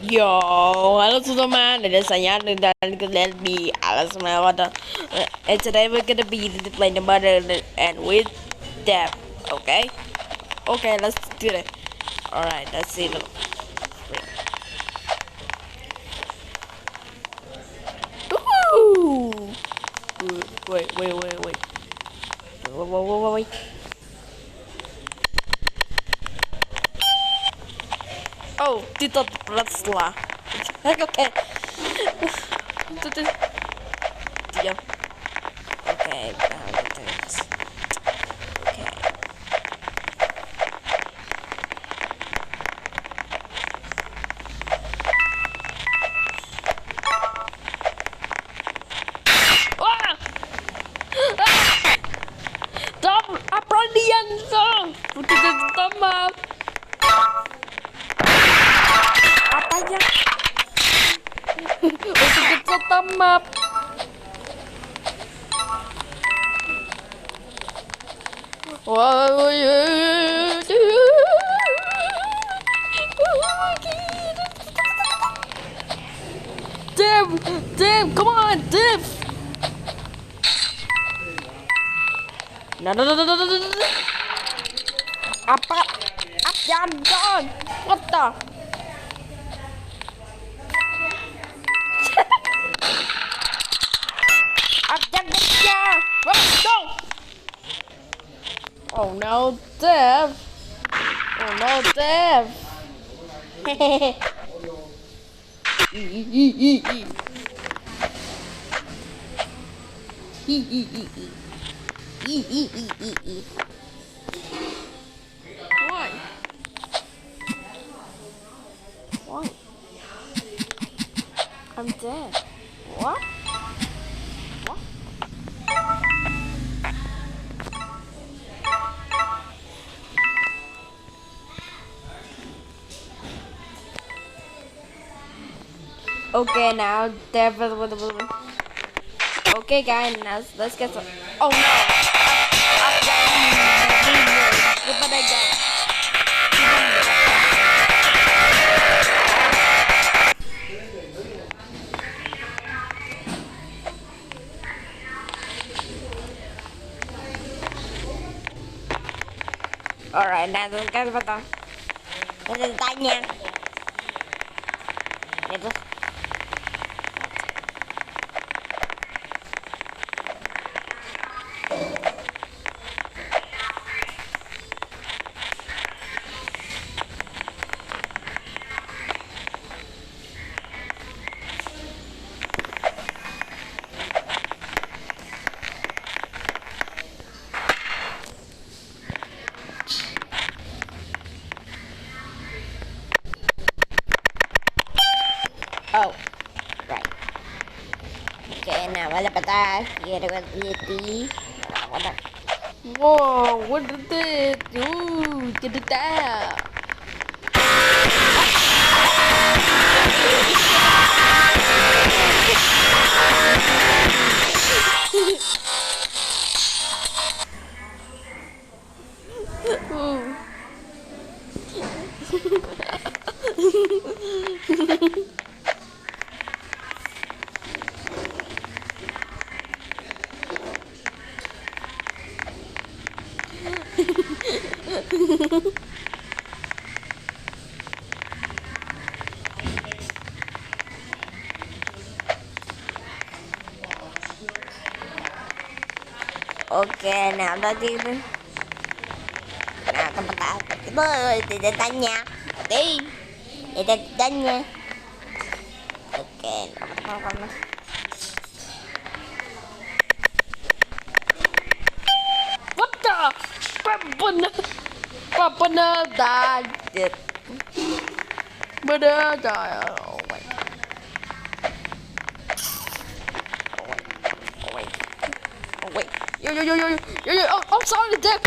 Yo, halo teman-teman, ada saya dan kalian di alas melawat. And today we're gonna be playing the mother and with them. Okay, okay, let's do it. All right, let's see. Woohoo! Wait, wait, wait, wait. Wait. Oh, tidak lah. Oke. Diam. Oke, Oke. Wah! Tom, apa dia Tom? Kita teman. Apanya? Untuk kita teman. Wow, Dave, come on, Dave. No. Apa? Jangan. What the? Go! Oh no, Dev! Oh no, Dev! Why? Why? I'm dead. What? Okay, now definitely. Okay, guys, now let's get some. Oh no! Alright, now let's get some. Let's tanya. Itu. Oh, right. Okay, now wala pa tayo. Here we go. Whoa, what is this? Ooh, get it down. Oke, nah tadi itu. Nah, tempat apa? Tidak tanya. Oke. Tidak tanya. Oke, apa? What the? Papa died. Bener died. Oh wait. Oh wait. Yo. Oh, I'm sorry, Dad.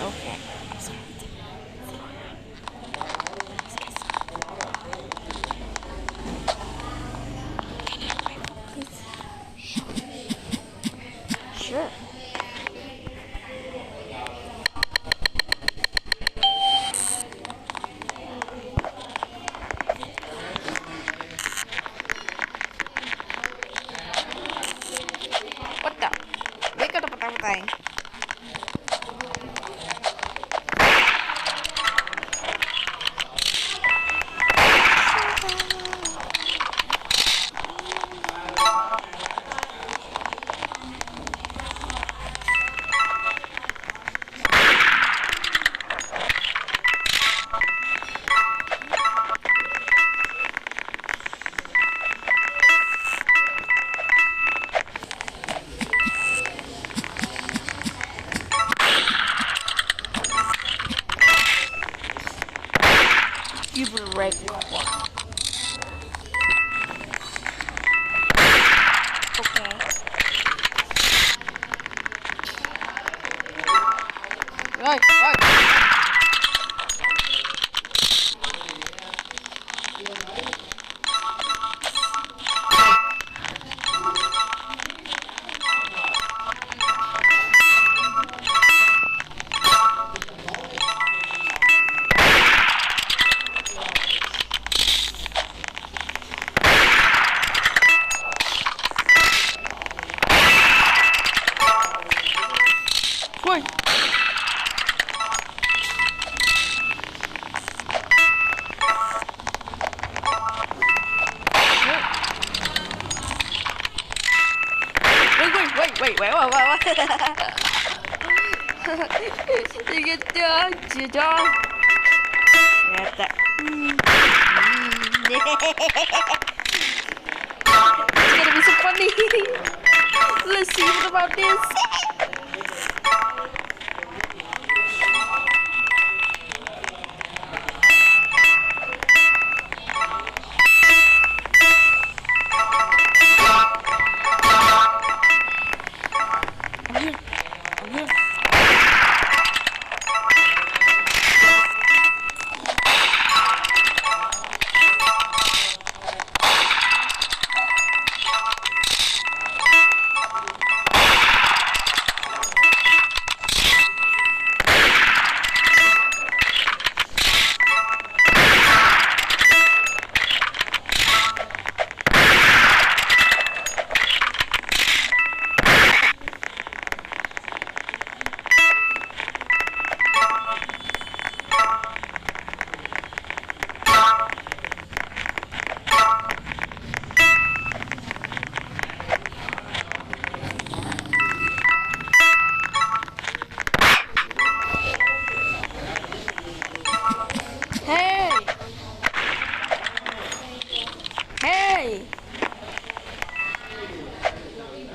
Okay. I'm sorry. Sure. What the? Wait ka na patay. You were right. Okay. Right. Wait. Wait. 이게 진짜. 됐다. It's gonna be so funny. Let's see what about this.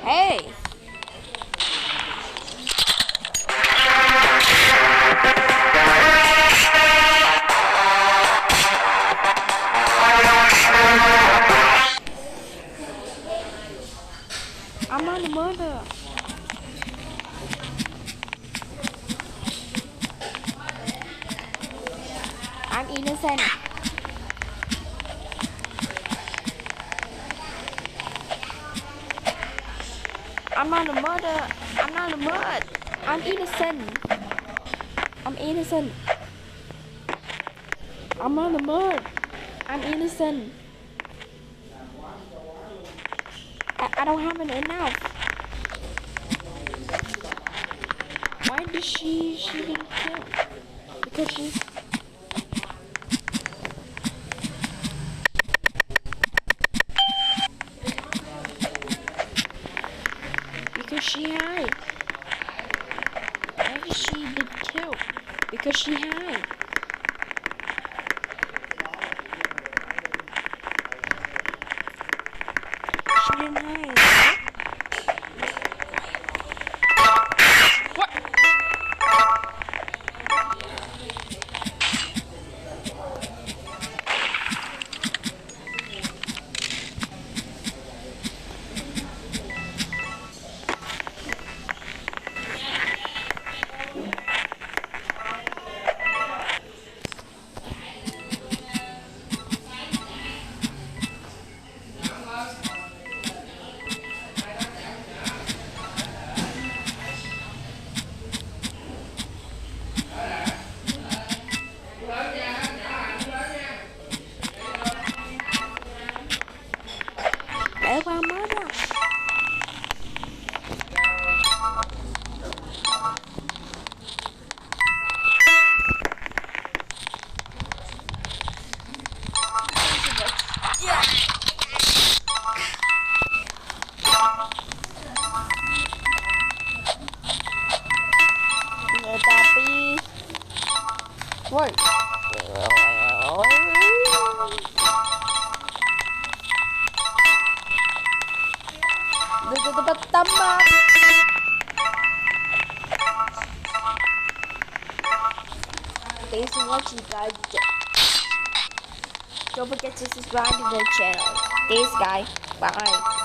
Hey! I'm on the murder. I'm innocent. I'm not a murder. I'm not a murder. I'm innocent. I'm innocent. I'm not a murder. I'm innocent. I don't have enough. Why did she didn't kill? Because she. Because she high. Why did she did kill? Because she high. She didn't hide. What? What? Tama. Thanks for watching, guys. Don't forget to subscribe to the channel. Thanks, guys. Bye.